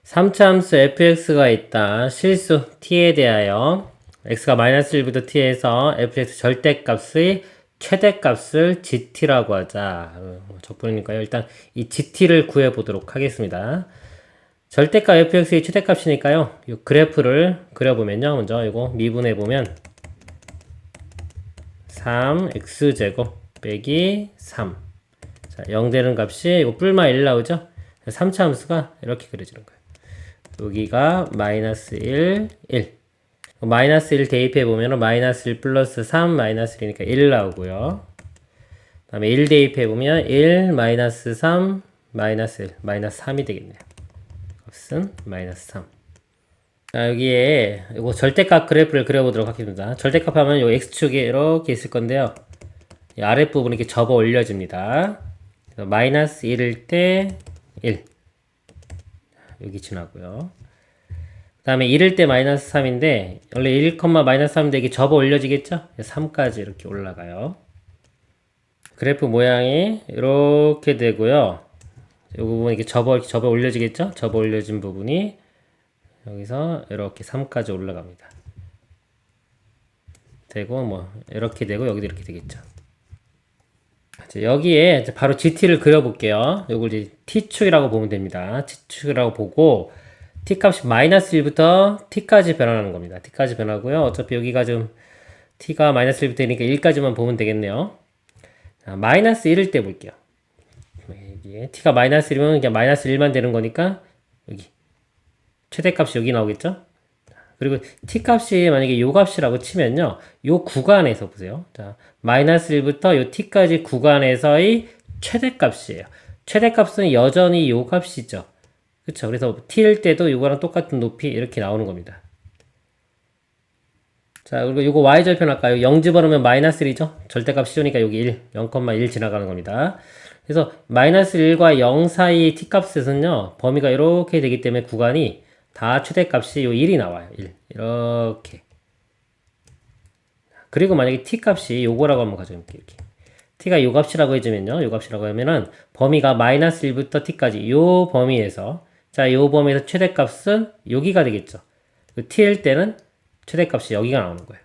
3차 함수 fx가 있다. 실수 t에 대하여 x가 마이너스 1부터 t에서 fx 절대값의 최대값을 gt라고 하자. 적분이니까요. 일단 이 gt를 구해보도록 하겠습니다. 절대값 fx의 최대값이니까요. 이 그래프를 그려보면요. 먼저 이거 미분해보면 3x제곱 빼기 3. 자, 0 되는 값이 이거 뿔마 1 나오죠? 3차 함수가 이렇게 그려지는 거예요. 여기가 마이너스 1, 1. 마이너스 1 대입해 보면 마이너스 1 플러스 3 마이너스 1이니까 1 나오고요. 그 다음에 1 대입해 보면 1 마이너스 3 마이너스 1 마이너스 3이 되겠네요. 값은 마이너스 3. 자, 여기에 이거 절대값 그래프를 그려보도록 하겠습니다. 절대값 하면 요 x축이 이렇게 있을 건데요. 이 아랫부분이 이렇게 접어 올려집니다. 마이너스 1일 때 1. 여기 지나고요. 그 다음에 1일 때 마이너스 3인데 원래 1, 마이너스 3인데 이게 접어 올려지겠죠? 3까지 이렇게 올라가요. 그래프 모양이 이렇게 되고요. 이 부분 이렇게 접어 올려지겠죠? 접어 올려진 부분이 여기서 이렇게 3까지 올라갑니다. 되고 뭐 이렇게 되고 여기도 이렇게 되겠죠. 여기에 바로 GT를 그려볼게요. 이걸 이제 T축이라고 보면 됩니다. T축이라고 보고 T값이 마이너스 1부터 T까지 변하는 겁니다. T까지 변하고요. 어차피 여기가 좀 T가 마이너스 1부터 되니까 1까지만 보면 되겠네요. 자, 마이너스 1일 때 볼게요. 여기에 T가 마이너스 1이면 그냥 마이너스 1만 되는 거니까 여기 최대값이 여기 나오겠죠? 그리고 t값이 만약에 요 값이라고 치면요. 요 구간에서 보세요. 자, 마이너스 1부터 요 t까지 구간에서의 최대값이에요. 최대값은 여전히 요 값이죠. 그쵸? 그래서 t일 때도 요거랑 똑같은 높이 이렇게 나오는 겁니다. 자, 그리고 요거 y절편 할까요? 0 집어넣으면 마이너스 1이죠? 절대값 씌우니까 여기 1, 0,1 지나가는 겁니다. 그래서 마이너스 1과 0 사이 t값에서는요. 범위가 이렇게 되기 때문에 구간이 다 최대값이 요 1이 나와요. 1. 이렇게. 그리고 만약에 t값이 요거라고 한번 가져볼게요. 이렇게. t가 요 값이라고 해주면요. 요 값이라고 하면은 범위가 마이너스 1부터 t까지 요 범위에서 자, 요 범위에서 최대값은 여기가 되겠죠. 그 t일 때는 최대값이 여기가 나오는 거예요.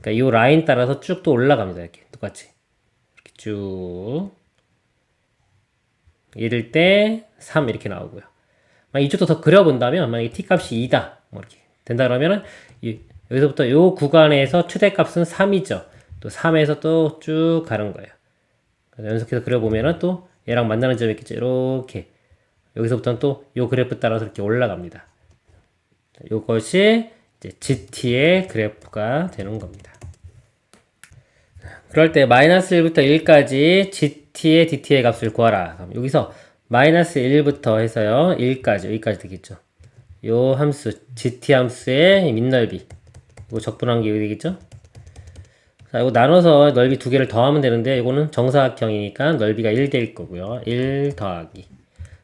그러니까 요 라인 따라서 쭉 또 올라갑니다. 이렇게 똑같이. 이렇게 쭉. 1일 때 3 이렇게 나오고요. 이쪽도 더 그려본다면 만약에 t값이 2다 뭐 이렇게 된다 그러면은 여기서부터 요 구간에서 최대값은 3이죠. 또 3에서 또 쭉 가는 거예요. 그래서 연속해서 그려보면은 또 얘랑 만나는 점이 있겠죠. 이렇게 여기서부터는 또 요 그래프 따라서 이렇게 올라갑니다. 요것이 이제 GT의 그래프가 되는 겁니다. 그럴 때 마이너스 1부터 1까지 GT의 DT의 값을 구하라. 그럼 여기서 마이너스 1부터 해서요 1까지 여기까지 되겠죠. 요 함수 GT 함수의 밑넓이 이거 적분한 게 여기 되겠죠. 자, 이거 나눠서 넓이 두 개를 더하면 되는데 이거는 정사각형이니까 넓이가 1 될 거고요. 1 더하기.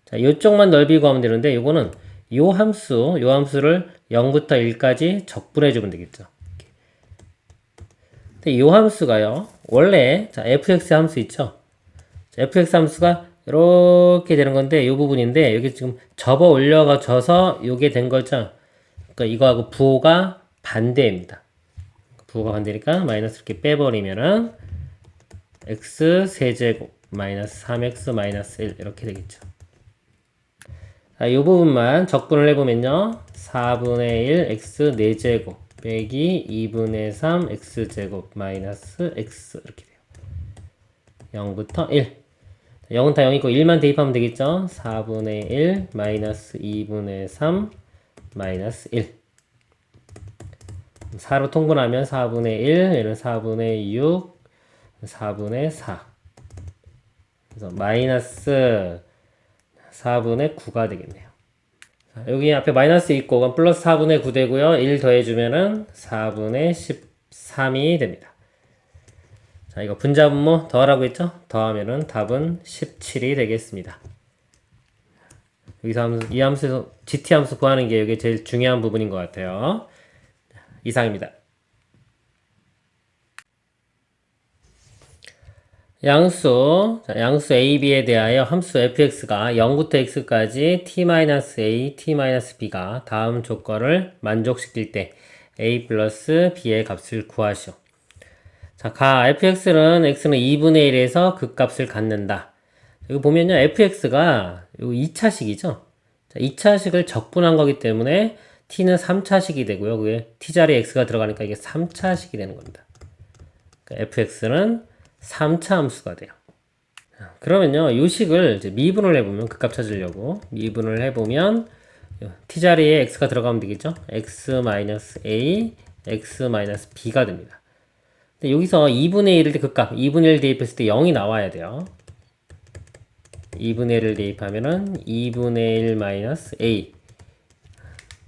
자, 요쪽만 넓이 구하면 되는데 이거는 요 함수를 0부터 1까지 적분해 주면 되겠죠. 근데 요 함수가요. 원래 자, fx 함수 있죠. 자, fx 함수가 이렇게 되는 건데 이 부분인데 여기 지금 접어 올려져서 요게 된 거죠. 그러니까 이거하고 부호가 반대입니다. 부호가 반대니까 마이너스 이렇게 빼버리면은 x 세제곱 마이너스 3x 마이너스 1 이렇게 되겠죠. 자, 이 부분만 적분을 해보면요. 4분의 1 x 4제곱 빼기 2분의 3 x제곱 마이너스 x 이렇게 돼요. 0부터 1 0은 다 0이고 1만 대입하면 되겠죠? 4분의 1 마이너스 2분의 3 마이너스 1 4로 통분하면 4분의 1 얘는 4분의 6 4분의 4 그래서 마이너스 4분의 9가 되겠네요. 자, 여기 앞에 마이너스 있고 그럼 플러스 4분의 9 되고요. 1 더해주면은 4분의 13이 됩니다. 자, 이거 분자분모 더하라고 했죠? 더하면은 답은 17이 되겠습니다. 여기서 이 함수에서 GT 함수 구하는 게 이게 제일 중요한 부분인 것 같아요. 이상입니다. 양수, 자, 양수 a, b에 대하여 함수 fx가 0부터 x까지 t-a, t-b가 다음 조건을 만족시킬 때 a 플러스 b의 값을 구하시오. 자, fx는 x는 2분의 1에서 그 값을 갖는다. 이거 보면요, fx가 요 2차식이죠. 자, 2차식을 적분한 거기 때문에 t는 3차식이 되고요. 그게 t자리에 x가 들어가니까 이게 3차식이 되는 겁니다. 그러니까 fx는 3차 함수가 돼요. 그러면요, 이 식을 이제 미분을 해보면, 그 값 찾으려고 미분을 해보면 t자리에 x가 들어가면 되겠죠? x-a, x-b가 됩니다. 근데 여기서 2분의 1일 때 그 값, 2분의 1 대입했을 때 0이 나와야 돼요. 2분의 1을 대입하면은 2분의 1 마이너스 a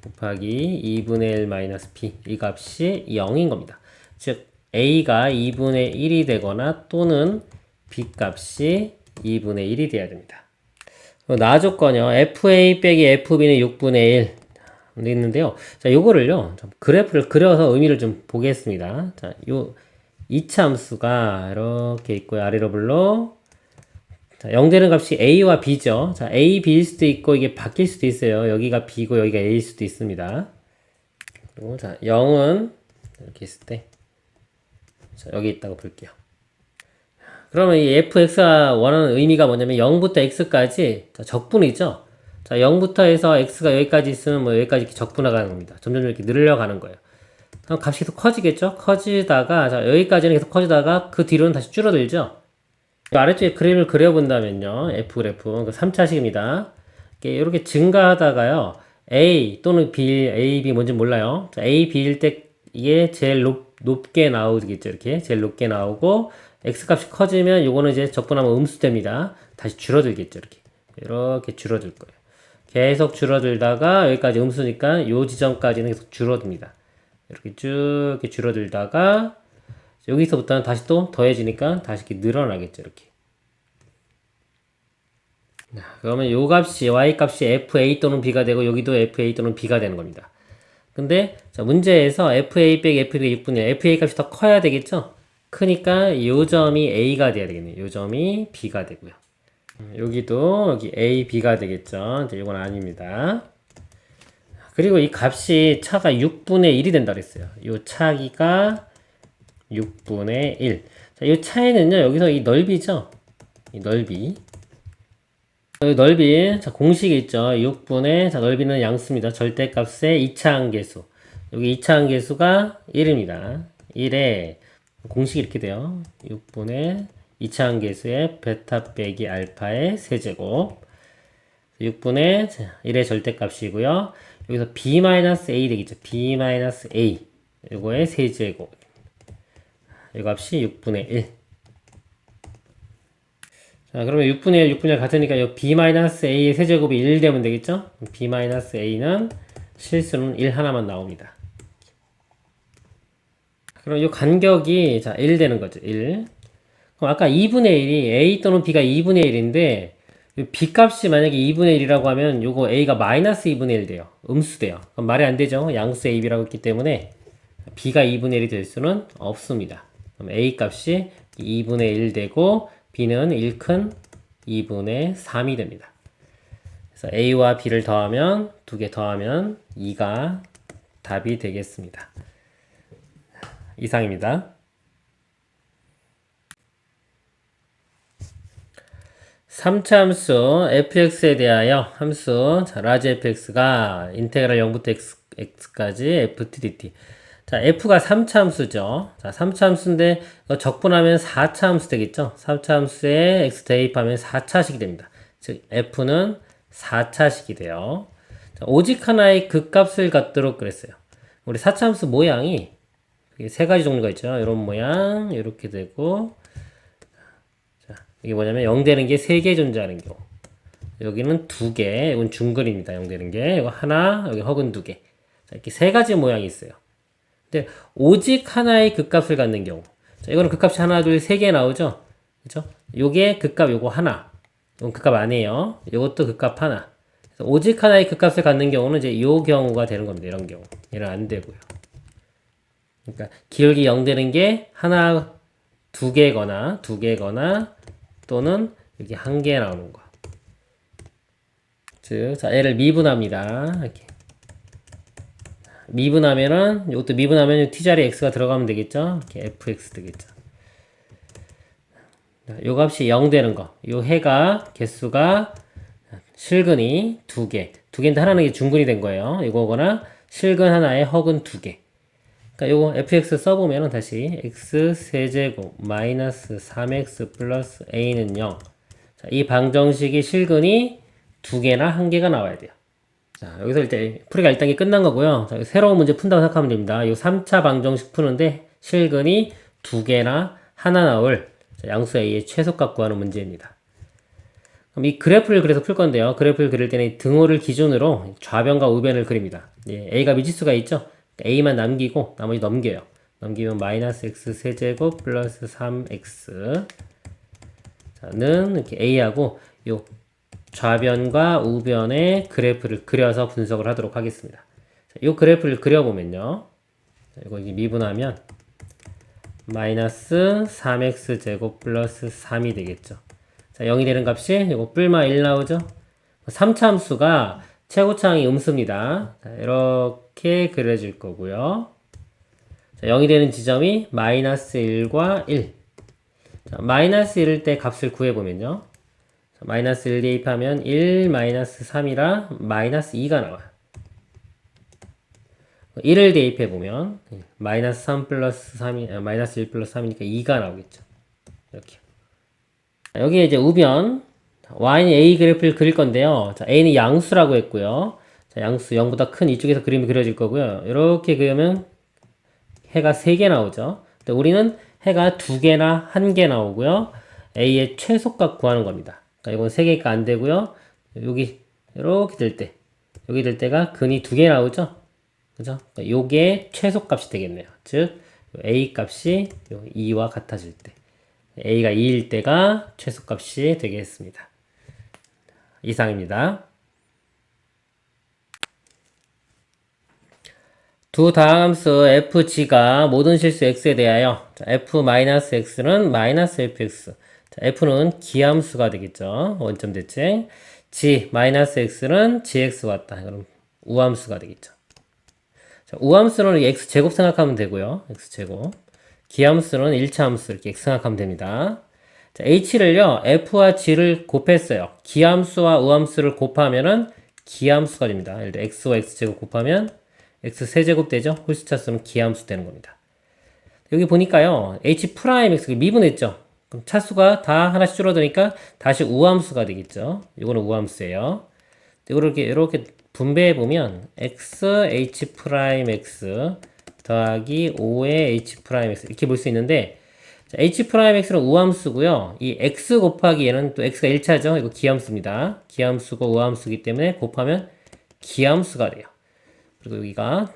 곱하기 2분의 1 마이너스 b, 이 값이 0인 겁니다. 즉 a가 2분의 1이 되거나 또는 b 값이 2분의 1이 돼야 됩니다. 나 조건요, fa 빼기 fb는 6분의 1 있는데요. 자, 요거를요, 좀 그래프를 그려서 의미를 좀 보겠습니다. 자, 요 2차 함수가 이렇게 있고요. 아래로 불러. 자, 0 되는 값이 a와 b죠. 자, a, b일 수도 있고 이게 바뀔 수도 있어요. 여기가 b고 여기가 a일 수도 있습니다. 그리고 자, 0은 이렇게 있을 때, 자, 여기 있다고 볼게요. 그러면 이 fx가 원하는 의미가 뭐냐면 0부터 x까지, 자, 적분이죠. 자, 0부터 해서 x가 여기까지 있으면 뭐 여기까지 이렇게 적분하가는 겁니다. 점점 이렇게 늘려가는 거예요. 그럼 값이 계속 커지겠죠? 커지다가, 자, 여기까지는 계속 커지다가 그 뒤로는 다시 줄어들죠? 아래쪽에 그림을 그려본다면요. F 그래프, 그 3차식입니다. 이렇게 증가하다가요. A 또는 B, A, B 뭔지 몰라요. 자, A, B일 때 이게 제일 높게 나오겠죠. 이렇게 제일 높게 나오고 X 값이 커지면 요거는 이제 적분하면 음수됩니다. 다시 줄어들겠죠. 이렇게 줄어들 거예요. 계속 줄어들다가 여기까지 음수니까 요 지점까지는 계속 줄어듭니다. 이렇게 쭉 이렇게 줄어들다가 여기서부터는 다시 또 더해지니까 다시 이렇게 늘어나겠죠. 이렇게. 그러면 요 값이 y 값이 fa 또는 b가 되고 여기도 fa 또는 b가 되는 겁니다. 근데 자, 문제에서 fa 빼기 f가 6분의 1, fa 값이 더 커야 되겠죠? 크니까 요 점이 a가 돼야 되겠네요. 요 점이 b가 되고요. 여기도 여기 a, b가 되겠죠. 이제 이건 아닙니다. 그리고 이 값이 차가 6분의 1이 된다 그랬어요. 요 차기가 6분의 1. 자, 이 차이는요, 여기서 이 넓이죠? 이 넓이. 여기 넓이, 자, 공식이 있죠? 6분의, 자, 넓이는 양수입니다. 절대값의 2차항계수. 여기 2차항계수가 1입니다. 1에, 공식이 이렇게 돼요. 6분의 2차항계수의 베타 빼기 알파의 세제곱. 6분의 1의 절대값이고요. 여기서 b-a 되겠죠? b-a. 이거의 세제곱. 이 값이 6분의 1. 자, 그러면 6분의 1, 6분의 1 같으니까 이 b-a의 세제곱이 1 되면 되겠죠? b-a는 실수는 1 하나만 나옵니다. 그럼 이 간격이, 자, 1 되는 거죠. 1. 그럼 아까 2분의 1이 a 또는 b가 2분의 1인데, b 값이 만약에 2분의 1이라고 하면 요거 a가 마이너스 2분의 1 돼요. 음수 돼요. 그럼 말이 안 되죠? 양수 a, b라고 했기 때문에 b가 2분의 1이 될 수는 없습니다. 그럼 a 값이 2분의 1 되고 b는 1큰 2분의 3이 됩니다. 그래서 a와 b를 더하면 2개 더하면 2가 답이 되겠습니다. 이상입니다. 3차 함수 fx에 대하여 함수, 자, 라지 fx가 인테그랄 0부터 x까지 ftdt. 자, f가 3차 함수죠. 자, 3차 함수인데 적분하면 4차 함수 되겠죠. 3차 함수에 x 대입하면 4차식이 됩니다. 즉 f는 4차식이 돼요. 자, 오직 하나의 극값을 갖도록 그랬어요. 우리 4차 함수 모양이 세 가지 종류가 있죠. 이런 모양, 이렇게 되고, 자, 이게 뭐냐면 0 되는 게 3개 존재하는 경우. 여기는 2개, 이건 중근입니다. 0 되는 게. 이거 하나, 여기 허근 2개. 자, 이렇게 세 가지 모양이 있어요. 근데 오직 하나의 극값을 갖는 경우. 자, 이거는 극값이 하나, 둘, 세 개 나오죠? 그죠? 요게 극값 요거 하나. 이건 극값 아니에요. 요것도 극값 하나. 그래서 오직 하나의 극값을 갖는 경우는 이제 요 경우가 되는 겁니다. 이런 경우. 얘는 안 되고요. 그러니까 기울기 0 되는 게 하나, 두 개거나 또는 여기 한 개 나오는 거. 즉, 자, 얘를 미분합니다. 이렇게. 미분하면은, 이것도 미분하면 t자리에 x가 들어가면 되겠죠? 이렇게 fx 되겠죠. 요 값이 0 되는 거. 요 해가, 개수가 실근이 두 개. 두 개인데 하나는 중근이 된 거예요. 이거거나 실근 하나에 허근 두 개. 그러니까 요거 fx 써보면은 다시 x 세제곱 마이너스 3x 플러스 a는 0. 자, 이 방정식이 실근이 두 개나 한 개가 나와야 돼요. 자, 여기서 일단 풀이가 1단계 끝난 거고요. 자, 새로운 문제 푼다고 생각하면 됩니다. 요 3차 방정식 푸는데 실근이 두 개나 하나 나올 양수 a의 최소값 구하는 문제입니다. 그럼 이 그래프를 그래서 풀 건데요. 그래프를 그릴 때는 등호를 기준으로 좌변과 우변을 그립니다. 예, a가 미지수가 있죠. a만 남기고 나머지 넘겨요. 넘기면 마이너스 x 세제곱 플러스 3x 는 이렇게 a하고 요 좌변과 우변의 그래프를 그려서 분석을 하도록 하겠습니다. 자, 이 그래프를 그려보면요. 자, 이거 이제 미분하면 마이너스 3x 제곱 플러스 3이 되겠죠. 자, 0이 되는 값이 이거 뿔마 1 나오죠. 3차 함수가 최고차항이 음수입니다. 자, 이렇게 그려질 거고요. 자, 0이 되는 지점이 마이너스 1과 1. 자, 마이너스 1일 때 값을 구해보면요. 마이너스 1 대입하면 1 마이너스 3이라 마이너스 2가 나와요. 1을 대입해보면 마이너스 3 플러스 3이 마이너스 1 플러스 3이니까 2가 나오겠죠. 이렇게. 여기에 이제 우변 y는 a 그래프를 그릴 건데요. 자, a는 양수라고 했고요. 자, 양수 0보다 큰 이쪽에서 그림이 그려질 거고요. 이렇게 그리면 해가 3개 나오죠. 근데 우리는 해가 2개나 1개 나오고요. a의 최소값 구하는 겁니다. 이건 3개가 안 되고요. 여기 이렇게 될 때, 여기 될 때가 근이 2개 나오죠. 그죠? 요게 최소값이 되겠네요. 즉 a 값이 2와 같아질 때, a가 2일 때가 최소값이 되겠습니다. 이상입니다. 두 다함수 fg가 모든 실수 x에 대하여 f-x는 마이너스 fx, f는 기함수가 되겠죠. 원점 대칭. g-x는 gx 같다. 그럼 우함수가 되겠죠. 자, 우함수는 x제곱 생각하면 되고요. x제곱. 기함수는 1차 함수 이렇게 x 생각하면 됩니다. 자, h를요. f와 g를 곱했어요. 기함수와 우함수를 곱하면은 기함수가 됩니다. 예를 들어 x와 x제곱 곱하면 x 세제곱 되죠. 홀수차수는 기함수 되는 겁니다. 여기 보니까요. h 프라임 x 미분했죠. 그럼 차수가 다 하나씩 줄어드니까 다시 우함수가 되겠죠. 이거는 우함수예요. 이렇게 분배해 보면 x h 프라임 x 더하기 5의 h 프라임 x 이렇게 볼 수 있는데, 자, h 프라임 x는 우함수고요. 이 x 곱하기 얘는 또 x가 1차죠. 이거 기함수입니다. 기함수고 우함수이기 때문에 곱하면 기함수가 돼요. 그리고 여기가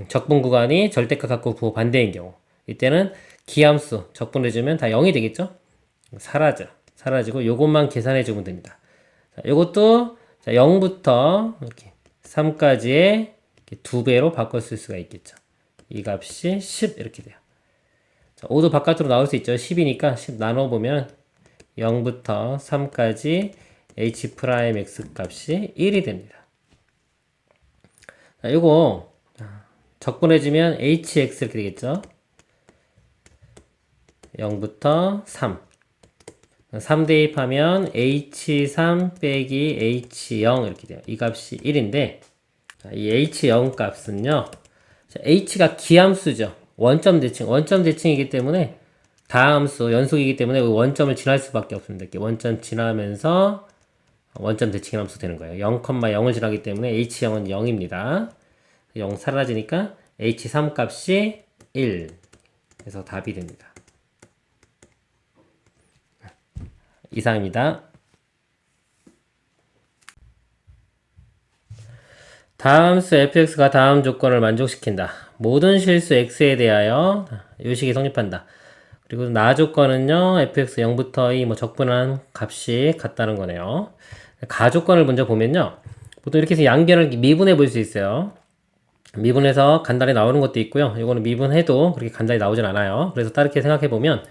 적분 구간이 절대값 갖고 부호 반대인 경우, 이때는 기함수 적분해주면 다 0이 되겠죠. 사라지고 요것만 계산해 주면 됩니다. 자, 요것도 0부터 이렇게 3까지의 2배로 바꿨을 수가 있겠죠. 이 값이 10 이렇게 돼요. 자, 5도 바깥으로 나올 수 있죠. 10이니까 10 나눠보면 0부터 3까지 h 프라임 x 값이 1이 됩니다. 자, 요거 적분해주면 hx 이렇게 되겠죠. 0부터 3 대입하면 h3 빼기 h0 이렇게 돼요. 이 값이 1인데, 이 h0 값은요, h가 기함수죠. 원점 대칭이기 때문에 다함수 연속이기 때문에 원점을 지날 수밖에 없습니다. 이렇게 원점 지나면서 원점 대칭 함수 되는 거예요. 0,0을 지나기 때문에 h0은 0입니다. 0 사라지니까 h3 값이 1. 그래서 답이 됩니다. 이상입니다. 다함수 fx가 다음 조건을 만족시킨다. 모든 실수 x에 대하여 요식이 성립한다. 그리고 나 조건은요, fx 0부터 2 적분한 값이 같다는 거네요. 가 조건을 먼저 보면요, 보통 이렇게 해서 양변을 미분해 볼 수 있어요. 미분해서 간단히 나오는 것도 있고요. 이거는 미분해도 그렇게 간단히 나오진 않아요. 그래서 다르게 생각해 보면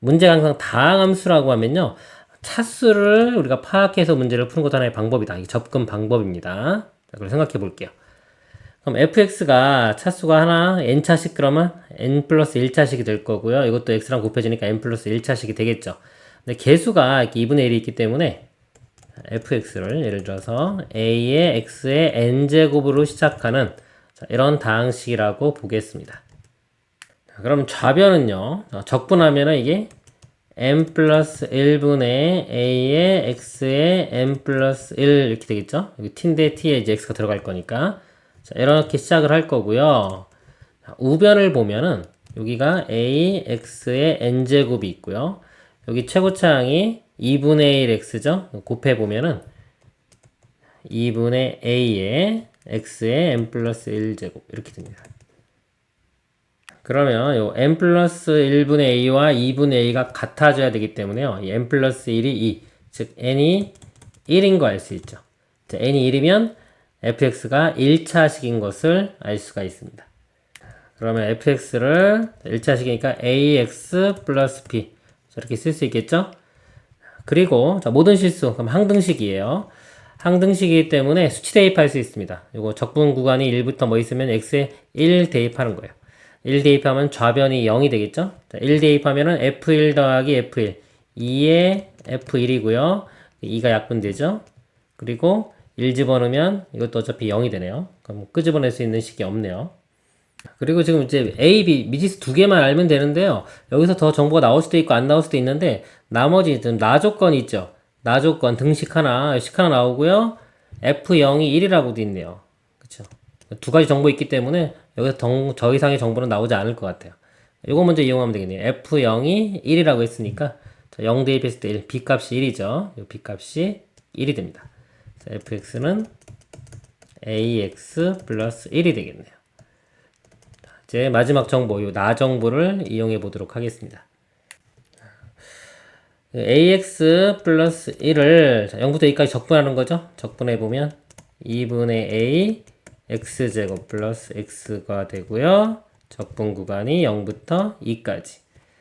문제가 항상 다항함수라고 하면요. 차수를 우리가 파악해서 문제를 푸는 것도 하나의 방법이다. 이 접근 방법입니다. 자, 그걸 생각해 볼게요. 그럼 fx가 차수가 하나 n차씩 그러면 n 플러스 1차씩이 될 거고요. 이것도 x랑 곱해지니까 n 플러스 1차씩이 되겠죠. 근데 개수가 이렇게 2분의 1이 있기 때문에 fx를 예를 들어서 a의 x의 n제곱으로 시작하는 이런 다항식이라고 보겠습니다. 자, 그럼 좌변은요. 적분하면은 이게 n 플러스 1분의 a의 x의 n 플러스 1 이렇게 되겠죠. 여기 t인데 t에 이제 x가 들어갈 거니까 자, 이렇게 시작을 할 거고요. 자, 우변을 보면은 여기가 a x의 n제곱이 있고요. 여기 최고차항이 2분의 1 x죠. 곱해 보면은 2분의 a의 x의 n 플러스 1제곱 이렇게 됩니다. 그러면 요 n 플러스 1분의 a와 2분의 a가 같아져야 되기 때문에요. 이 n 플러스 1이 2, 즉 n이 1인 거 알 수 있죠. 자, n이 1이면 fx가 1차식인 것을 알 수가 있습니다. 그러면 fx를 1차식이니까 ax 플러스 b 이렇게 쓸 수 있겠죠? 그리고 자, 모든 실수 그럼 항등식이에요. 항등식이기 때문에 수치 대입할 수 있습니다. 이거 적분 구간이 1부터 뭐 있으면 x에 1 대입하는 거예요. 1 대입하면 좌변이 0이 되겠죠? 자, 1 대입하면은 f1 더하기 f1 2에 f1이고요. 2가 약분되죠? 그리고 1 집어넣으면 이것도 어차피 0이 되네요. 그럼 끄집어낼 수 있는 식이 없네요. 그리고 지금 이제 A, B 미지수 두 개만 알면 되는데요. 여기서 더 정보가 나올 수도 있고 안 나올 수도 있는데 나머지 좀 나 조건이 있죠. 나 조건 등식 하나, 식 하나 나오고요. F0이 1이라고도 있네요. 그쵸? 두 가지 정보 있기 때문에 여기서 더 이상의 정보는 나오지 않을 것 같아요. 이거 먼저 이용하면 되겠네요. F0이 1이라고 했으니까 0 대입했을 때 1, B값이 1이죠. 이 B값이 1이 됩니다. fx는 ax 플러스 1이 되겠네요. 이제 마지막 정보, 요 나 정보를 이용해 보도록 하겠습니다. ax 플러스 1을 0부터 2까지 적분하는 거죠. 적분해 보면 2분의 a x제곱 플러스 x가 되고요. 적분 구간이 0부터 2까지.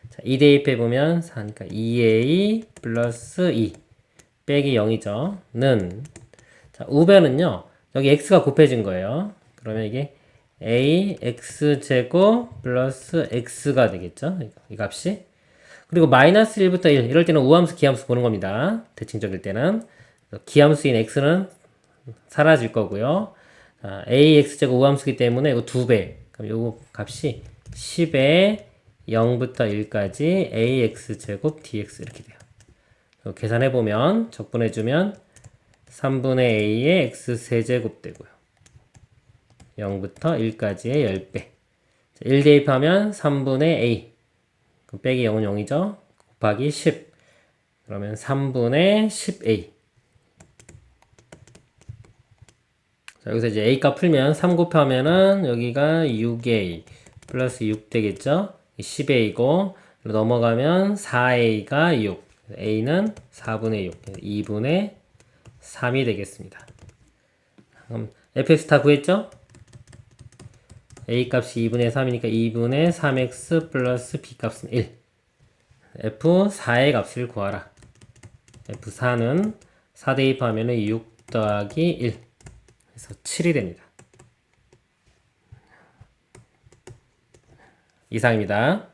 자, 2 대입해 보면 4니까 2a 플러스 2 빼기 0이죠. 는 자, 우변은요. 여기 x가 곱해진 거예요. 그러면 이게 a x제곱 플러스 x가 되겠죠. 이 값이. 그리고 마이너스 1부터 1 이럴 때는 우함수 기함수 보는 겁니다. 대칭적일 때는 기함수인 x는 사라질 거고요. 자, a x제곱 우함수기 때문에 이거 2배. 그럼 요거 값이 10에 0부터 1까지 a x제곱 dx 이렇게 돼요. 계산해보면 적분해주면 3분의 a의 x 세제곱 되고요. 0부터 1까지의 10배. 1 대입하면 3분의 a. 그럼 빼기 0은 0이죠. 곱하기 10. 그러면 3분의 10a. 자, 여기서 이제 a 값 풀면 3 곱하면은 여기가 6a 플러스 6 되겠죠. 10a고 넘어가면 4a가 6. a는 4분의 6. 2분의 3이 되겠습니다. 그럼 fx 다 구했죠? a 값이 2분의 3이니까 2분의 3x 플러스 b 값은 1. f4의 값을 구하라. f4는 4 대입하면 6 더하기 1. 그래서 7이 됩니다. 이상입니다.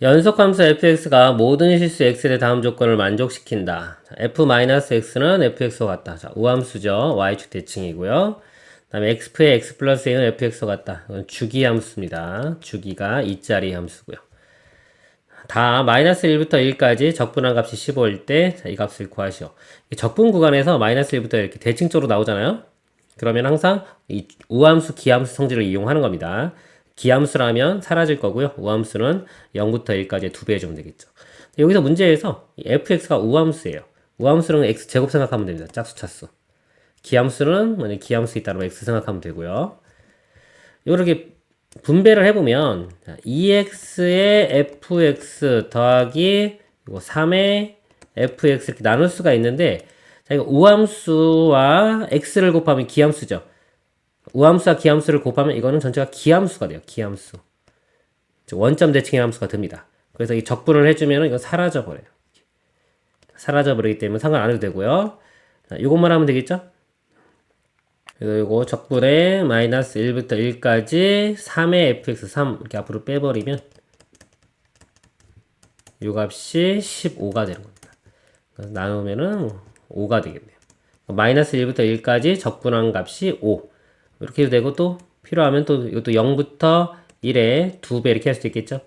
연속함수 fx가 모든 실수 x의 다음 조건을 만족시킨다. f-x는 fx와 같다. 자, 우함수죠. y축 대칭이고요. 그 다음에 x의 x 플러스 a는 fx와 같다. 이건 주기함수입니다. 주기가 2짜리 함수고요. 다 마이너스 1부터 1까지 적분한 값이 15일 때 이 값을 구하시오. 적분 구간에서 마이너스 1부터 이렇게 대칭적으로 나오잖아요. 그러면 항상 이 우함수, 기함수 성질을 이용하는 겁니다. 기함수라면 사라질 거고요. 우함수는 0부터 1까지 2배 해주면 되겠죠. 여기서 문제에서 fx가 우함수예요. 우함수는 x 제곱 생각하면 됩니다. 짝수 차수. 기함수는 만약 기함수 있다면 x 생각하면 되고요. 이렇게 분배를 해보면 2x의 fx 더하기 3의 fx 이렇게 나눌 수가 있는데 자, 이거 우함수와 x를 곱하면 기함수죠. 우함수와 기함수를 곱하면 이거는 전체가 기함수가 돼요. 기함수. 원점 대칭의 함수가 됩니다. 그래서 이 적분을 해주면 이거 사라져 버려요. 사라져 버리기 때문에 상관 안 해도 되고요. 자, 이것만 하면 되겠죠? 그래서 이거 적분에 마이너스 1부터 1까지 3의 fx3 이렇게 앞으로 빼버리면 이 값이 15가 되는 겁니다. 그래서 나누면은 5가 되겠네요. 마이너스 1부터 1까지 적분한 값이 5 이렇게 해도 되고, 또 필요하면 또 이것도 0부터 1에 2배 이렇게 할 수도 있겠죠.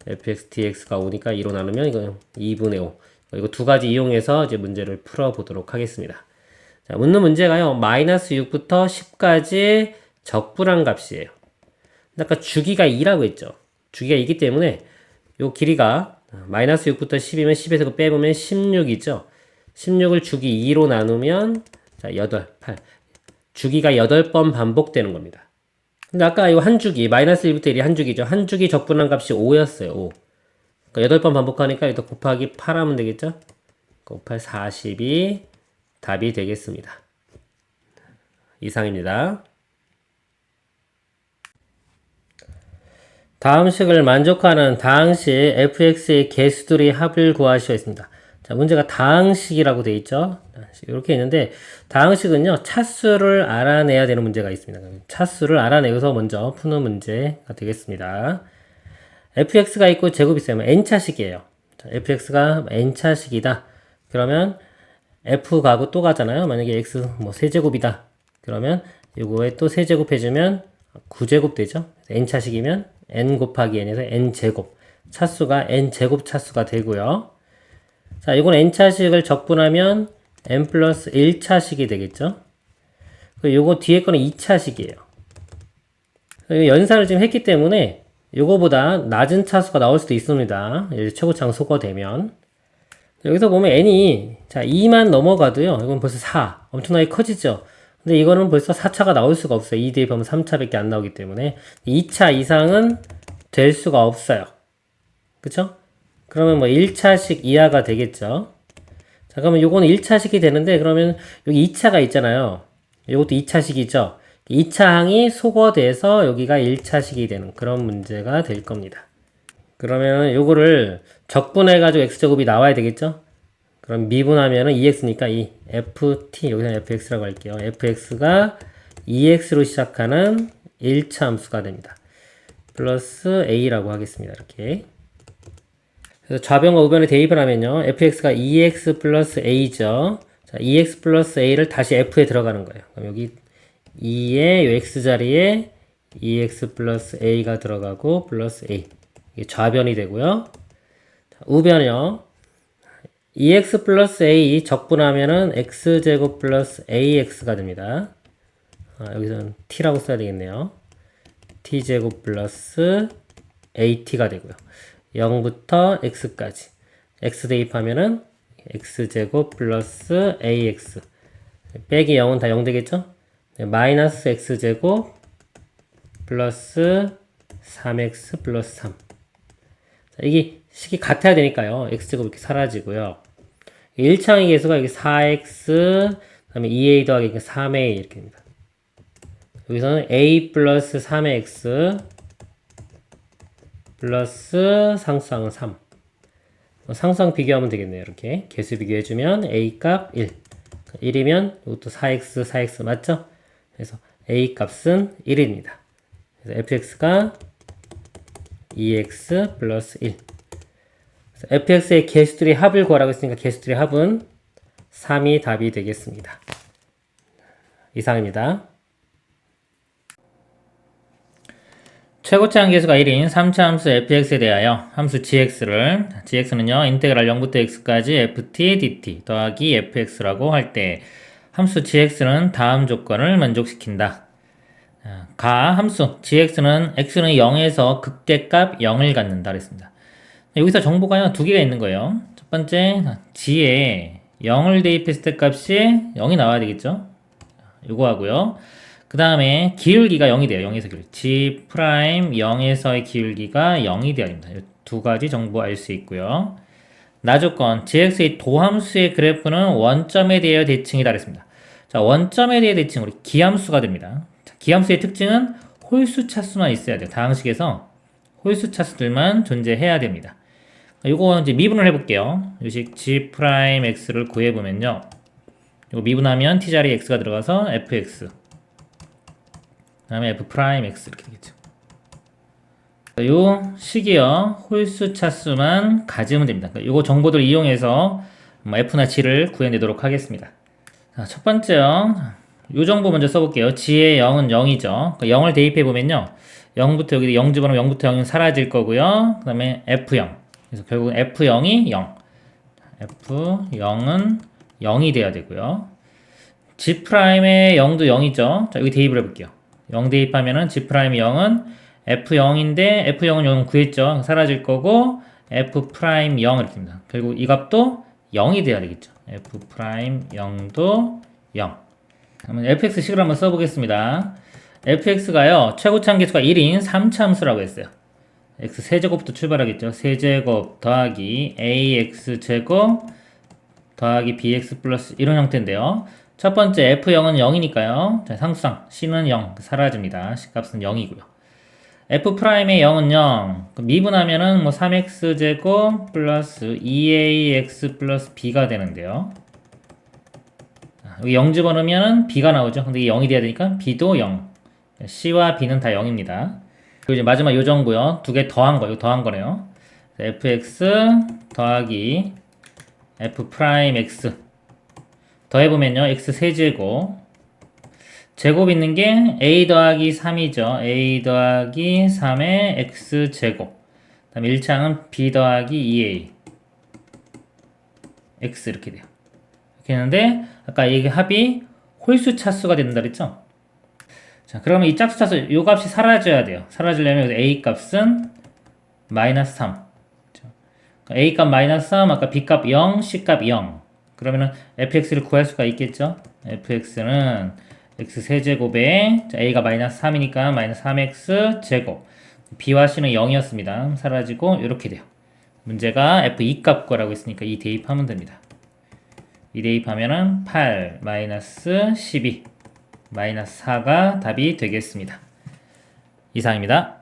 fx dx가 5니까 2로 나누면 이거 2분의 5. 이거 두 가지 이용해서 이제 문제를 풀어보도록 하겠습니다. 자, 묻는 문제가요, 마이너스 6부터 10까지 적분한 값이에요. 아까 주기가 2라고 했죠. 주기가 2기 때문에 요 길이가 마이너스 6부터 10이면 10에서 빼보면 16이죠. 16을 주기 2로 나누면 자, 8, 8. 주기가 8번 반복되는 겁니다. 근데 아까 이거 한 주기, 마이너스 1부터 1이 한 주기죠. 한 주기 적분한 값이 5였어요. 5. 그러니까 8번 반복하니까 이거 곱하기 8 하면 되겠죠? 곱할 40이 답이 되겠습니다. 이상입니다. 다음 식을 만족하는 다항식 fx의 개수들의 합을 구하시오 했습니다. 자, 문제가 다항식이라고 되어 있죠. 이렇게 있는데, 다항식은요, 차수를 알아내야 되는 문제가 있습니다. 차수를 알아내서 먼저 푸는 문제가 되겠습니다. fx가 있고 제곱이 있으면 n차식이에요. 자, fx가 n차식이다. 그러면 f 가고 또 가잖아요. 만약에 x 뭐 세제곱이다. 그러면 이거에 또 세제곱 해주면 9제곱 되죠. n차식이면 n 곱하기 n에서 n제곱. 차수가 n제곱 차수가 되고요. 자, 이건 n차식을 적분하면 n 플러스 1차식이 되겠죠. 그리고 요거 뒤에 거는 2차식이에요. 연산을 지금 했기 때문에 요거보다 낮은 차수가 나올 수도 있습니다. 최고차가 소거되면. 여기서 보면 n이 자 2만 넘어가도요. 이건 벌써 4. 엄청나게 커지죠. 근데 이거는 벌써 4차가 나올 수가 없어요. 2 대입하면 3차밖에 안 나오기 때문에 2차 이상은 될 수가 없어요. 그쵸? 그러면 뭐 1차식 이하가 되겠죠. 자, 그러면 요거는 1차식이 되는데, 그러면 여기 2차가 있잖아요. 요것도 2차식이죠. 2차항이 소거돼서 여기가 1차식이 되는 그런 문제가 될 겁니다. 그러면 요거를 적분해가지고 x제곱이 나와야 되겠죠? 그럼 미분하면은 2x니까 이 ft, 여기서 fx라고 할게요. fx가 2x로 시작하는 1차 함수가 됩니다. 플러스 a라고 하겠습니다. 이렇게. 그래서 좌변과 우변에 대입을 하면요. fx가 2x 플러스 a죠. 자, 2x 플러스 a를 다시 f에 들어가는 거예요. 그럼 여기 2의 x 자리에 2x 플러스 a가 들어가고 플러스 a. 이게 좌변이 되고요. 자, 우변이요. 2x 플러스 a 적분하면은 x제곱 플러스 ax가 됩니다. 여기서는 t라고 써야 되겠네요. t제곱 플러스 at가 되고요. 0부터 x까지. x 대입하면은 x제곱 플러스 ax. 빼기 0은 다 0 되겠죠? 마이너스 x제곱 플러스 3x 플러스 3. 자, 이게 식이 같아야 되니까요. x제곱 이렇게 사라지고요. 1차항의 개수가 여기 4x, 그 다음에 2a 더하기 3a 이렇게 됩니다. 여기서는 a 플러스 3x 플러스 상수항은 3. 상수항 비교하면 되겠네요. 이렇게 개수 비교해주면 a 값 1. 1이면 이것도 4x, 4x 맞죠? 그래서 a 값은 1입니다. 그래서 fx가 2x 플러스 1. 그래서 fx의 개수들의 합을 구하라고 했으니까 개수들의 합은 3이 답이 되겠습니다. 이상입니다. 최고차 함계수가 1인 3차 함수 fx에 대하여 함수 gx는요 인테그랄 0부터 x까지 ft dt 더하기 fx라고 할 때 함수 gx는 다음 조건을 만족시킨다. 가 함수 gx는 x는 0에서 극대값 0을 갖는다 그랬습니다. 여기서 정보가 두 개가 있는 거예요. 첫 번째 g에 0을 대입했을 때 값이 0이 나와야 되겠죠. 요거 하고요. 그 다음에 기울기가 0이 돼요. 0에서 기울기. g 프라임 0에서의 기울기가 0이 되어야 됩니다. 이 두 가지 정보 알 수 있고요. 나조건 gx의 도함수의 그래프는 원점에 대하여 대칭이다 그랬습니다. 자, 원점에 대해 대칭 우리 기함수가 됩니다. 자, 기함수의 특징은 홀수 차수만 있어야 돼요. 다항식에서 홀수 차수들만 존재해야 됩니다. 요거 이제 미분을 해볼게요. 요식 g 프라임 x를 구해보면요. 이거 미분하면 t자리에 x가 들어가서 fx 그 다음에 f 프라임 x 이렇게 되겠죠. 요 식이요 홀수 차수만 가지면 됩니다. 요거 정보들 이용해서 f나 g를 구해내도록 하겠습니다. 자, 첫 번째요. 요 정보 먼저 써볼게요. g의 0은 0이죠. 0을 대입해보면요. 0부터 여기 0 집어넣으면 0부터 0은 사라질 거고요. 그 다음에 f0. 그래서 결국은 f0이 0. f0은 0이 돼야 되고요. g'의 0도 0이죠. 자, 여기 대입을 해볼게요. 0 대입하면은 g'이 0은 f0인데 f0은 0 구했죠. 사라질 거고 f'0 이렇게 됩니다. 결국 이 값도 0이 돼야 되겠죠. f'0도 0. 그러면 fx식을 한번 써보겠습니다. fx가요 최고차함계수가 1인 3차함수라고 했어요. x 세제곱부터 출발하겠죠. 세제곱 더하기 ax제곱 더하기 bx 플러스 이런 형태인데요. 첫 번째 f0은 0이니까요. 자, 상수상 c는 0 사라집니다. c값은 0이고요. f'의 0은 0 미분하면은 뭐 3x제곱 플러스 2ax 플러스 b가 되는데요. 여기 0 집어넣으면 b가 나오죠. 근데 이게 0이 돼야 되니까 b도 0. c와 b는 다 0입니다. 그리고 이제 마지막 요 정도요. 두 개 더한 거, 이거 더한 거네요. fx 더하기 f'x 더해보면요. x 세제곱 제곱 있는 게 a 더하기 3이죠. a 더하기 3의 x제곱 그 다음에 1창은 b 더하기 2a x 이렇게 돼요. 이렇게 했는데 아까 이게 합이 홀수 차수가 된다 그랬죠? 자, 그러면 이 짝수 차수 요 값이 사라져야 돼요. 사라지려면 여기서 a 값은 마이너스 3. 그러니까 a 값 마이너스 3, 아까 b 값 0, c 값 0. 그러면은 fx를 구할 수가 있겠죠? fx는 x 세제곱에 a가 마이너스 3이니까 마이너스 3x 제곱 b와 c는 0이었습니다. 사라지고 이렇게 돼요. 문제가 f2 값 구하라고 했으니까 이 대입하면 됩니다. 이 대입하면은 8 마이너스 12 마이너스 4가 답이 되겠습니다. 이상입니다.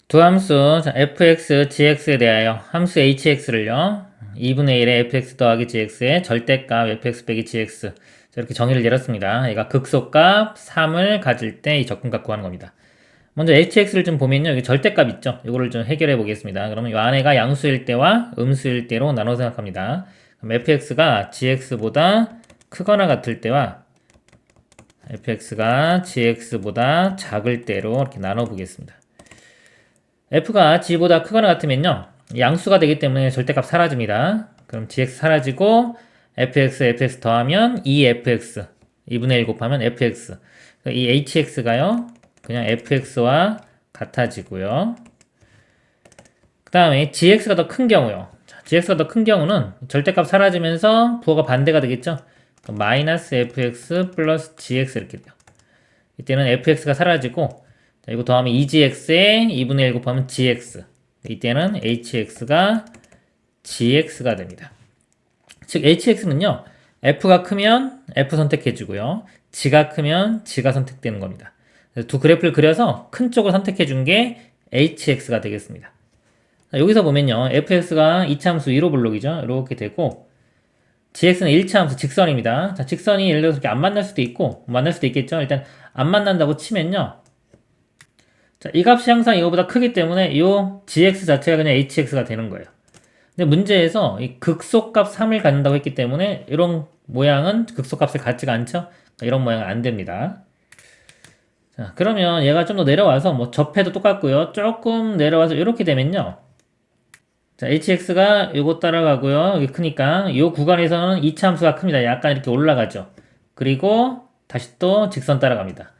두 함수 fx, gx에 대하여 함수 hx를요 2분의 1의 fx 더하기 gx의 절대값 fx 빼기 gx 이렇게 정의를 내렸습니다. 얘가 극소값 3을 가질 때 이 적분값 구하는 겁니다. 먼저 hx를 좀 보면요 여기 절대값 있죠. 이거를 좀 해결해 보겠습니다. 그러면 이 안에가 양수일 때와 음수일 때로 나눠 생각합니다. 그럼 fx가 gx보다 크거나 같을 때와 fx가 gx보다 작을 때로 이렇게 나눠 보겠습니다. f가 g보다 크거나 같으면요 양수가 되기 때문에 절대값 사라집니다. 그럼 gx 사라지고 fx 더하면 2fx 2분의 1 곱하면 fx 이 hx가요 그냥 fx와 같아지고요. 그 다음에 gx가 더 큰 경우요. gx가 더 큰 경우는 절대값 사라지면서 부호가 반대가 되겠죠. 마이너스 fx 플러스 gx 이렇게 돼요. 이때는 fx가 사라지고 자, 이거 더하면 2gx에 2분의 1 곱하면 gx 이때는 hx가 gx가 됩니다. 즉 hx는요 f가 크면 f 선택해주고요 g가 크면 g가 선택되는 겁니다. 두 그래프를 그려서 큰 쪽을 선택해준 게 hx가 되겠습니다. 자, 여기서 보면요 fx가 2차함수 위로 블록이죠. 이렇게 되고 gx는 1차함수 직선입니다. 자, 직선이 예를 들어서 이렇게 안 만날 수도 있고 만날 수도 있겠죠. 일단 안 만난다고 치면요 자, 이 값이 항상 이거보다 크기 때문에 이 gx 자체가 그냥 hx가 되는 거예요. 근데 문제에서 이 극소값 3을 갖는다고 했기 때문에 이런 모양은 극소값을 갖지가 않죠. 이런 모양은 안 됩니다. 자, 그러면 얘가 좀 더 내려와서 뭐 접해도 똑같고요. 조금 내려와서 이렇게 되면요. 자, hx가 요거 따라가고요. 여기 크니까 요 구간에서는 2차 함수가 큽니다. 약간 이렇게 올라가죠. 그리고 다시 또 직선 따라갑니다.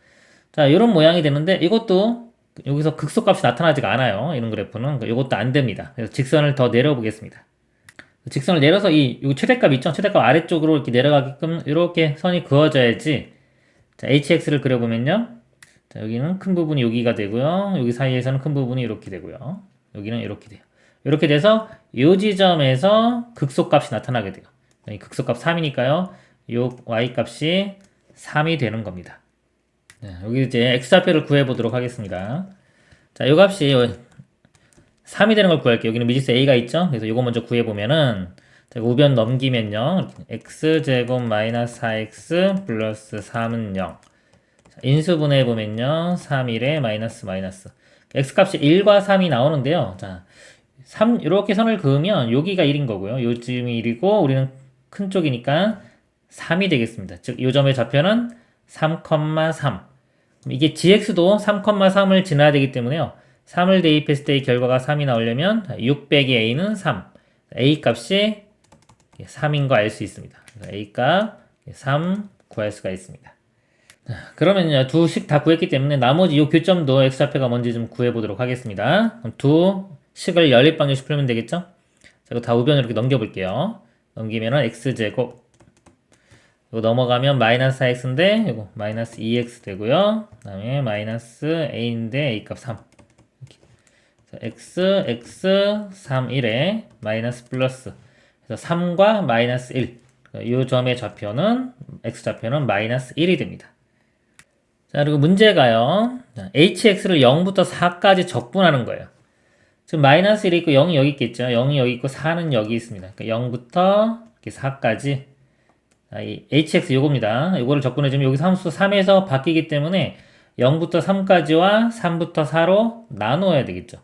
자, 이런 모양이 되는데 이것도 여기서 극소값이 나타나지가 않아요. 이런 그래프는. 이것도 안 됩니다. 그래서 직선을 더 내려보겠습니다. 직선을 내려서 이 최대값 있죠? 최대값 아래쪽으로 이렇게 내려가게끔 이렇게 선이 그어져야지. 자, hx를 그려보면요. 자, 여기는 큰 부분이 여기가 되고요. 여기 사이에서는 큰 부분이 이렇게 되고요. 여기는 이렇게 돼요. 이렇게 돼서 이 지점에서 극소값이 나타나게 돼요. 이 극소값 3이니까요. 이 y값이 3이 되는 겁니다. 네, 여기 이제 x좌표를 구해보도록 하겠습니다. 자, 이 값이 3이 되는 걸 구할게요. 여기는 미지수 a가 있죠? 그래서 이거 먼저 구해보면은, 자, 우변 넘기면요. x제곱 마이너스 4x 플러스 3은 0. 자, 인수분해 보면요. 3, 1에 마이너스 마이너스. x값이 1과 3이 나오는데요. 자, 3, 이렇게 선을 그으면 여기가 1인 거고요. 요쯤이 1이고, 우리는 큰 쪽이니까 3이 되겠습니다. 즉, 요 점의 좌표는 3,3. 이게 gx도 3,3을 지나야 되기 때문에요. 3을 대입했을 때의 결과가 3이 나오려면 6 빼기 a는 3. a 값이 3인 거 알 수 있습니다. a 값 3 구할 수가 있습니다. 그러면요, 두 식 다 구했기 때문에 나머지 이 교점도 x좌표가 뭔지 좀 구해보도록 하겠습니다. 그럼 두 식을 연립방정식 풀면 되겠죠? 자, 이거 다 우변으로 이렇게 넘겨볼게요. 넘기면은 x제곱, 이거 넘어가면 마이너스 4x인데 이거 마이너스 2x 되고요. 그 다음에 마이너스 a인데 a값 3. x 3 1에 마이너스 플러스, 그래서 3과 마이너스 1. 이 점의 좌표는 x좌표는 마이너스 1이 됩니다. 자, 그리고 문제가요. hx를 0부터 4까지 적분하는 거예요. 지금 마이너스 1이 있고 0이 여기 있겠죠. 0이 여기 있고 4는 여기 있습니다. 그러니까 0부터 4까지. 이 hx 요겁니다. 요거를 적분해주면 여기 함수 3에서 바뀌기 때문에 0부터 3까지와 3부터 4로 나누어야 되겠죠.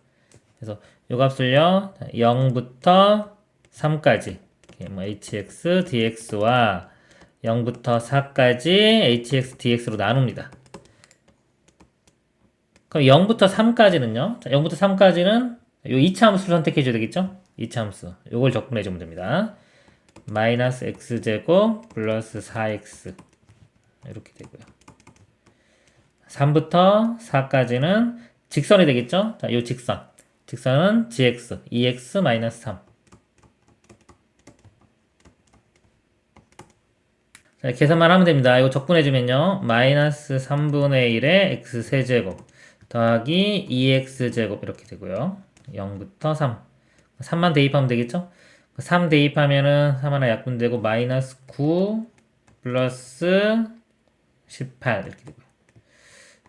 그래서 요 값을요, 0부터 3까지 뭐 hx dx와 0부터 4까지 hx dx로 나눕니다. 그럼 0부터 3까지는요, 0부터 3까지는 요 2차 함수를 선택해 줘야 되겠죠? 2차 함수 요걸 적분해 주면 됩니다. 마이너스 x제곱 플러스 4x 이렇게 되고요. 3부터 4까지는 직선이 되겠죠? 자, 요 직선은 gx, 2x 마이너스 3. 자, 계산만 하면 됩니다. 이거 적분해주면요. 마이너스 3분의 1에 x 세제곱 더하기 2x제곱 이렇게 되고요. 0부터 3. 3만 대입하면 되겠죠? 3 대입하면은 3 하나 약분되고 마이너스 9 플러스 18 이렇게 되고요.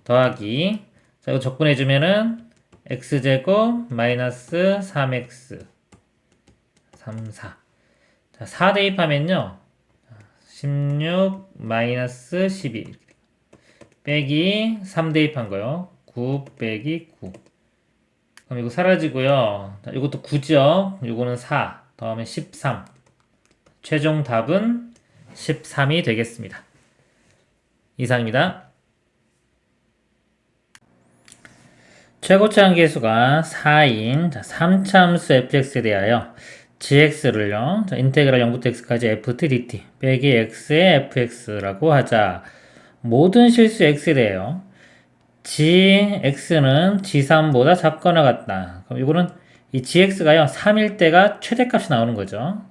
더하기, 자, 이거 적분해주면은 x제곱 마이너스 3x 3, 4. 자, 4 대입하면요. 16 마이너스 12 이렇게 돼요. 빼기 3 대입한 거요. 9 빼기 9. 그럼 이거 사라지고요. 자, 이것도 9죠. 이거는 4. 다음에 13. 최종 답은 13이 되겠습니다. 이상입니다. 최고치 한계수가 4인 3차 함수 fx에 대하여 gx를요, 인테그랄 0부터 x까지 ft dt 빼기 x의 fx라고 하자. 모든 실수 x에 대하여 gx는 g3보다 작거나 같다. 그럼 이거는 이 gx가요, 3일 때가 최대값이 나오는 거죠.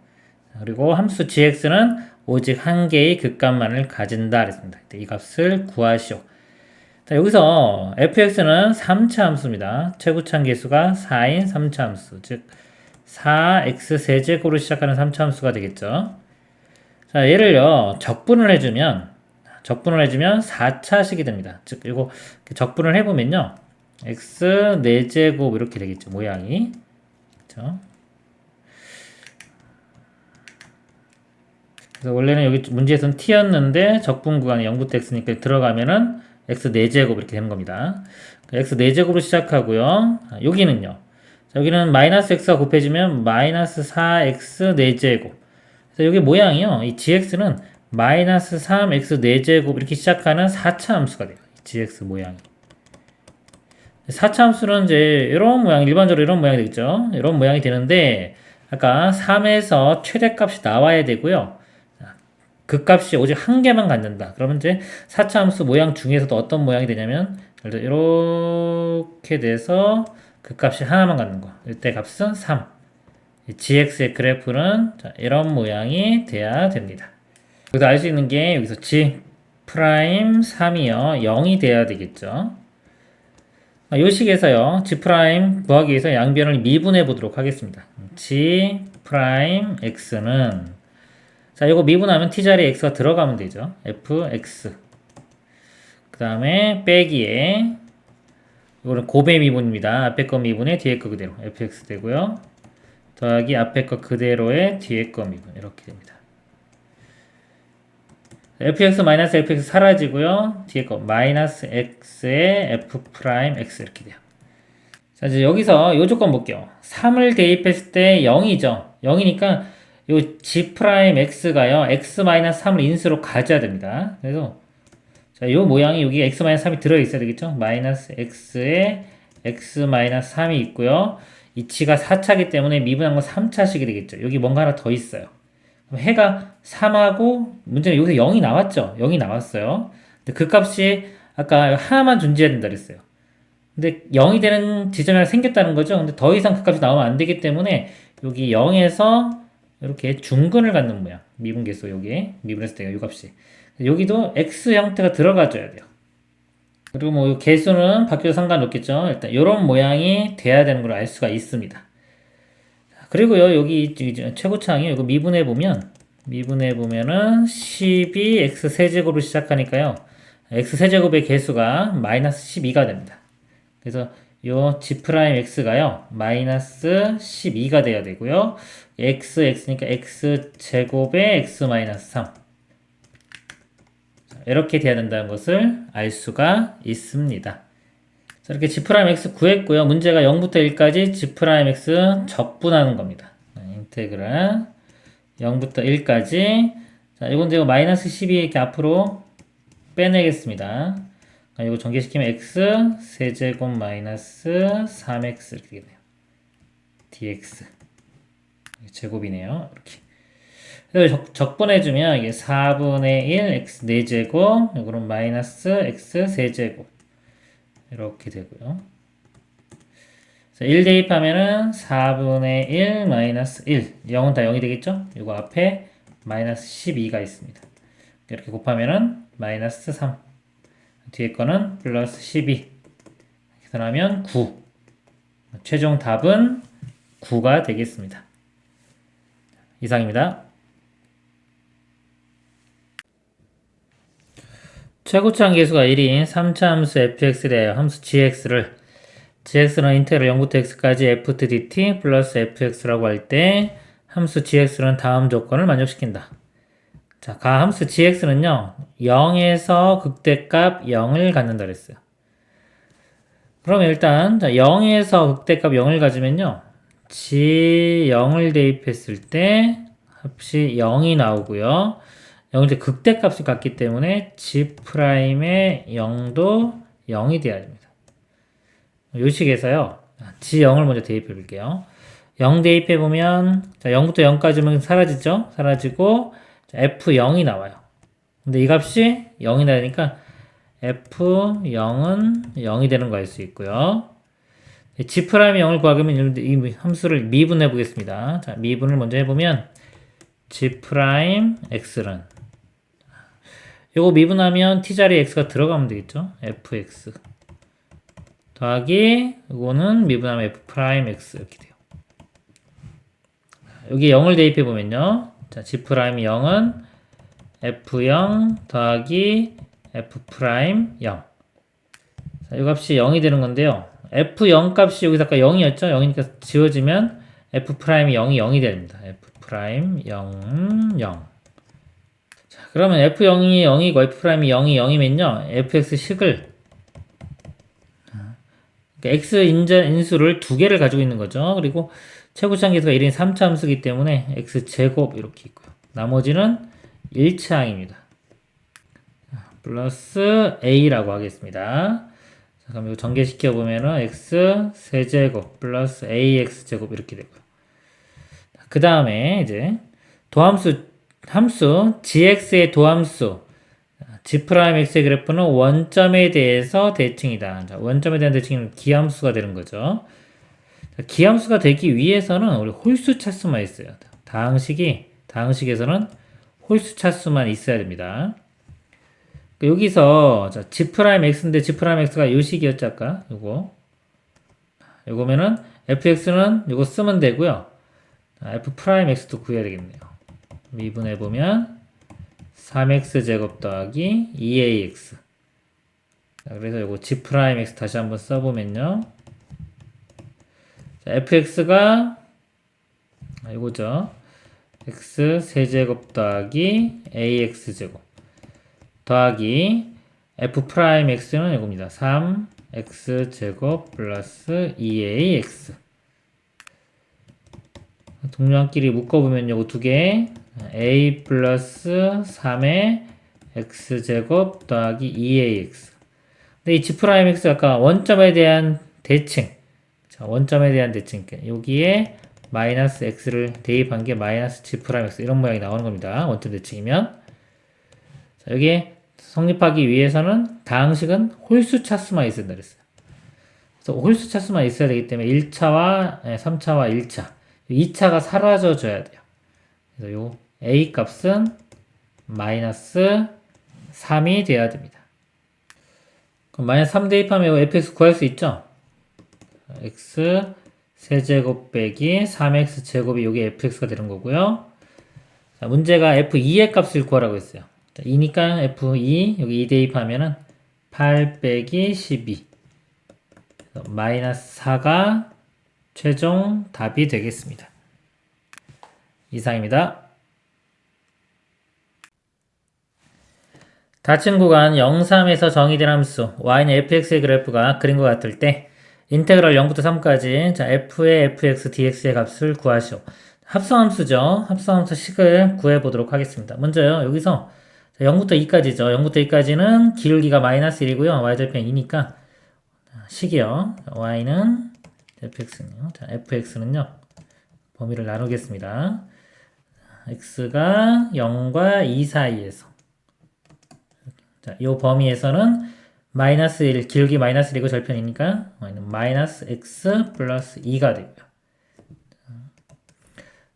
그리고 함수 gx는 오직 한 개의 극값만을 가진다 그랬습니다. 이 값을 구하시오. 자, 여기서 fx는 3차 함수입니다. 최고치 한계수가 4인 3차 함수, 즉 4x 세제곱으로 시작하는 3차 함수가 되겠죠. 자, 얘를요, 적분을 해주면 4차식이 됩니다. 즉, 이거 적분을 해보면요, x 4제곱 이렇게 되겠죠, 모양이. 그렇죠? 그래서 원래는 여기 문제에서는 t였는데 적분 구간이 0부터 x니까 들어가면은 x 4제곱 이렇게 되는 겁니다. x 4제곱으로 시작하고요. 여기는요. 자, 여기는 마이너스 x가 곱해지면 마이너스 4x 4제곱. 그래서 여기 모양이요. 이 gx는 마이너스 3x 4제곱 이렇게 시작하는 4차 함수가 돼요. gx 모양이. 4차 함수는 이제 이런 모양, 일반적으로 이런 모양이 되겠죠. 이런 모양이 되는데 아까 3에서 최대값이 나와야 되고요. 그 값이 오직 한 개만 갖는다. 그러면 이제 4차 함수 모양 중에서도 어떤 모양이 되냐면 이렇게 돼서 그 값이 하나만 갖는 거. 이때 값은 3. gx의 그래프는 이런 모양이 돼야 됩니다. 여기서 알 수 있는 게 여기서 g 프라임 3이요. 0이 돼야 되겠죠. 이 식에서요. g 프라임 구하기 위해서 양변을 미분해 보도록 하겠습니다. g 프라임 x는, 자, 이거 미분하면 t자리에 x가 들어가면 되죠. fx. 그 다음에 빼기에 이거는 곱의 미분입니다. 앞에 거 미분에 뒤에 거 그대로 fx 되고요. 더하기 앞에 거 그대로의 뒤에 거 미분 이렇게 됩니다. fx 마이너스 fx 사라지고요. 뒤에 거 마이너스 x의 f 프라임 x 이렇게 돼요. 자, 이제 여기서 요 조건 볼게요. 3을 대입했을 때 0이죠. 0이니까 요 g 프라임 x가요. x 마이너스 3을 인수로 가져야 됩니다. 그래서 자, 요 모양이 여기 x 마이너스 3이 들어 있어야 되겠죠. 마이너스 x에 x 마이너스 3이 있고요. 이치가 4차기 때문에 미분한 건 3차식이 되겠죠. 여기 뭔가 하나 더 있어요. 그럼 해가 3하고 문제는 여기서 0이 나왔죠. 0이 나왔어요. 근데 그 값이 아까 하나만 존재해야 된다 그랬어요. 근데 0이 되는 지점이 하나 생겼다는 거죠. 근데 더 이상 그 값이 나오면 안 되기 때문에 여기 0에서 이렇게 중근을 갖는 모양. 미분계수 여기 미분했을 때가 이 값이. 여기도 x 형태가 들어가줘야 돼요. 그리고 뭐 개수는 바뀌어도 상관없겠죠. 일단 이런 모양이 돼야 되는 걸 알 수가 있습니다. 그리고요 여기 최고차항이 이거 미분해 보면은 12x 세제곱으로 시작하니까요. x 세제곱의 개수가 마이너스 12가 됩니다. 그래서 요 g'x가요 마이너스 12가 돼야 되고요. x니까 x 제곱의 x 마이너스 3 이렇게 돼야 된다는 것을 알 수가 있습니다. 자, 이렇게 g'x 구했고요. 문제가 0부터 1까지 g'x 적분하는 겁니다. 인테그랄 0부터 1까지. 자, 이건 제가 마이너스 12 이렇게 앞으로 빼내겠습니다. 이거 전개시키면 x 세제곱 마이너스 3x 이렇게 되겠네요. dx 제곱이네요. 이렇게. 그래서 적분해주면 이게 4분의 1 x 4제곱 이거는 마이너스 x 세제곱 이렇게 되고요. 1 대입하면은 4분의 1 마이너스 1 0은 다 0이 되겠죠? 이거 앞에 마이너스 12가 있습니다. 이렇게 곱하면은 마이너스 3 뒤에 거는 플러스 12 계산하면 9 최종 답은 9가 되겠습니다. 이상입니다. 최고차항 계수가 1인 3차 함수 fx에 대하여 함수 gx는 인테그랄 0부터 x까지 f dt 플러스 fx라고 할 때 함수 gx는 다음 조건을 만족시킨다. 자, 가 함수 gx는요 0에서 극대값 0을 갖는다 그랬어요. 그러면 일단 0에서 극대값 0을 가지면요 g 0을 대입했을 때 합이 0이 나오고요. 0일 극대값을 갖기 때문에 g'의 0도 0이 돼야 됩니다. 요 식에서요 g0을 먼저 대입해 볼게요. 0 대입해 보면 자, 0부터 0까지는 사라지죠. 사라지고 자, f0이 나와요. 근데 이 값이 0이 나니까 f0은 0이 되는 거 알 수 있고요. g'의 0을 구하려면 이 함수를 미분해 보겠습니다. 자, 미분을 먼저 해보면 g'x는 요거 미분하면 t자리에 x가 들어가면 되겠죠. fx 더하기 이거는 미분하면 f'x 이렇게 돼요. 여기 0을 대입해 보면요. 자, g'0은 f0 더하기 f'0 자, 이 값이 0이 되는 건데요. f0 값이 여기서 아까 0이었죠. 0이니까 지워지면 f'이 0이 0이 됩니다. f' 0 0 자, 그러면 f0이 0이고 f'이 0이 0이면요. fx식을 그러니까 x 인수를 두 개를 가지고 있는 거죠. 그리고 최고차항 계수가 1인 3차 함수이기 때문에 x제곱 이렇게 있고요. 나머지는 1차항입니다. 플러스 a라고 하겠습니다. 자, 그럼 이거 전개시켜 보면은 x 세제곱 플러스 ax제곱 이렇게 되고요. 그 다음에 이제 함수 gx의 도함수 g'x의 그래프는 원점에 대해서 대칭이다. 자, 원점에 대한 대칭은 기함수가 되는 거죠. 자, 기함수가 되기 위해서는 우리 홀수 차수만 있어요. 다항식에서는 홀수 차수만 있어야 됩니다. 여기서 자, g'x인데 g'x가 요 식이었죠 아까 요거면은 fx는 요거 쓰면 되고요. f'x도 구해야 되겠네요. 미분해 보면 3x 제곱 더하기 2ax 자, 그래서 요거 G'X 다시 한번 써보면요. 자, fx가 이거죠. x 세제곱 더하기 ax제곱 더하기 f'x는 이겁니다. 3x제곱 플러스 2ax. 동량끼리 묶어보면 요거 두 개, a 플러스 3의 x제곱 더하기 2ax. 근데 이 G'X 아까 원점에 대한 대칭, 자, 원점에 대한 대칭, 여기에 마이너스 x를 대입한 게 마이너스 G'X 이런 모양이 나오는 겁니다. 원점 대칭이면. 자, 여기에 성립하기 위해서는 다항식은 홀수 차수만 있어야 된다 그랬어요. 그래서 홀수 차수만 있어야 되기 때문에 1차와 3차와 1차, 2차가 사라져 줘야 돼요. 그래서 요 a 값은 마이너스 3이 돼야 됩니다. 그럼 마이너스 3 대입하면 fx 구할 수 있죠? x 세제곱 빼기 3x 제곱이 여기 fx가 되는 거고요. 자, 문제가 f2의 값을 구하라고 했어요. 자, 2니까 f2 여기 2 대입하면은 8 빼기 12 마이너스 4가 최종 답이 되겠습니다. 이상입니다. 닫힌 구간 0, 3에서 정의된 함수 y는 fx의 그래프가 그린 것 같을 때 인테그럴 0부터 3까지 자 f의 fx dx의 값을 구하시오. 합성함수죠. 합성함수 식을 구해보도록 하겠습니다. 먼저요. 여기서 0부터 2까지죠. 0부터 2까지는 기울기가 마이너스 1이고요. y절편 2니까 식이요. y는 fx는요. 자, fx는요. 범위를 나누겠습니다. x가 0과 2 사이에서 자, 이 범위에서는 마이너스 1, 기울기 마이너스 1이고 절편이니까 마이너스 x 플러스 2가 되고요.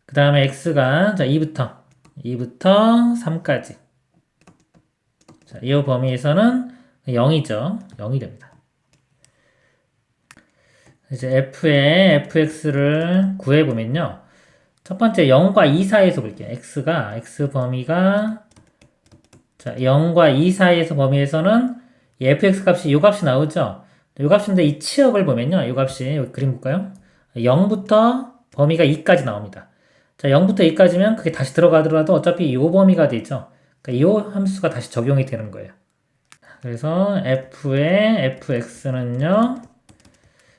그 다음에 x가 자 2부터 3까지 자, 이 범위에서는 0이죠. 0이 됩니다. 이제 f의 fx를 구해보면요. 첫 번째 0과 2 사이에서 볼게요. x 범위가 자 0과 2 사이에서 범위에서는 이 fx 값이 요 값이 나오죠. 요 값인데 이 치역을 보면요. 요 값이 여기 그림 볼까요? 0부터 범위가 2까지 나옵니다. 자 0부터 2까지면 그게 다시 들어가더라도 어차피 요 범위가 되죠. 그러니까 요 함수가 다시 적용이 되는 거예요. 그래서 f의 fx는요.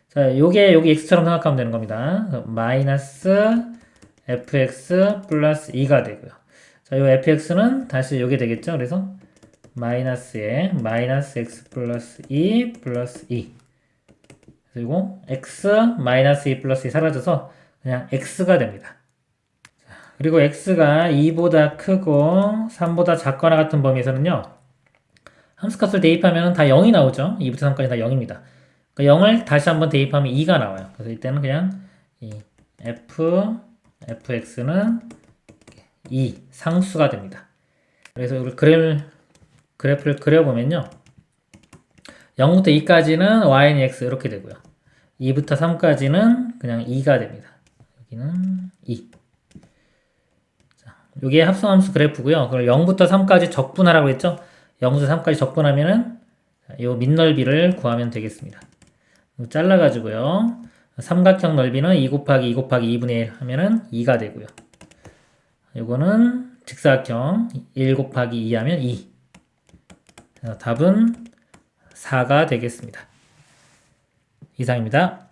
자 요게 여기 x처럼 생각하면 되는 겁니다. 마이너스 fx 플러스 2가 되고요. 자, 요 fx는 다시 요게 되겠죠. 그래서 마이너스에 마이너스 x 플러스 2 플러스 2 그리고 x 마이너스 2 플러스 2 사라져서 그냥 x가 됩니다. 그리고 x가 2보다 크고 3보다 작거나 같은 범위에서는요. 함수값을 대입하면 다 0이 나오죠. 2부터 3까지 다 0입니다. 그러니까 0을 다시 한번 대입하면 2가 나와요. 그래서 이때는 그냥 이 fx는 2 상수가 됩니다. 그래서 이걸 그래프를 그려보면요. 0부터 2까지는 y는 x 이렇게 되고요. 2부터 3까지는 그냥 2가 됩니다. 여기는 2. 자, 이게 합성함수 그래프고요. 그걸 0부터 3까지 적분하라고 했죠. 0부터 3까지 적분하면은 이 밑넓이를 구하면 되겠습니다. 잘라가지고요. 삼각형 넓이는 2 곱하기 2 곱하기 2분의 1 하면은 2가 되고요. 요거는 직사각형 1 곱하기 2 하면 2. 답은 4가 되겠습니다. 이상입니다.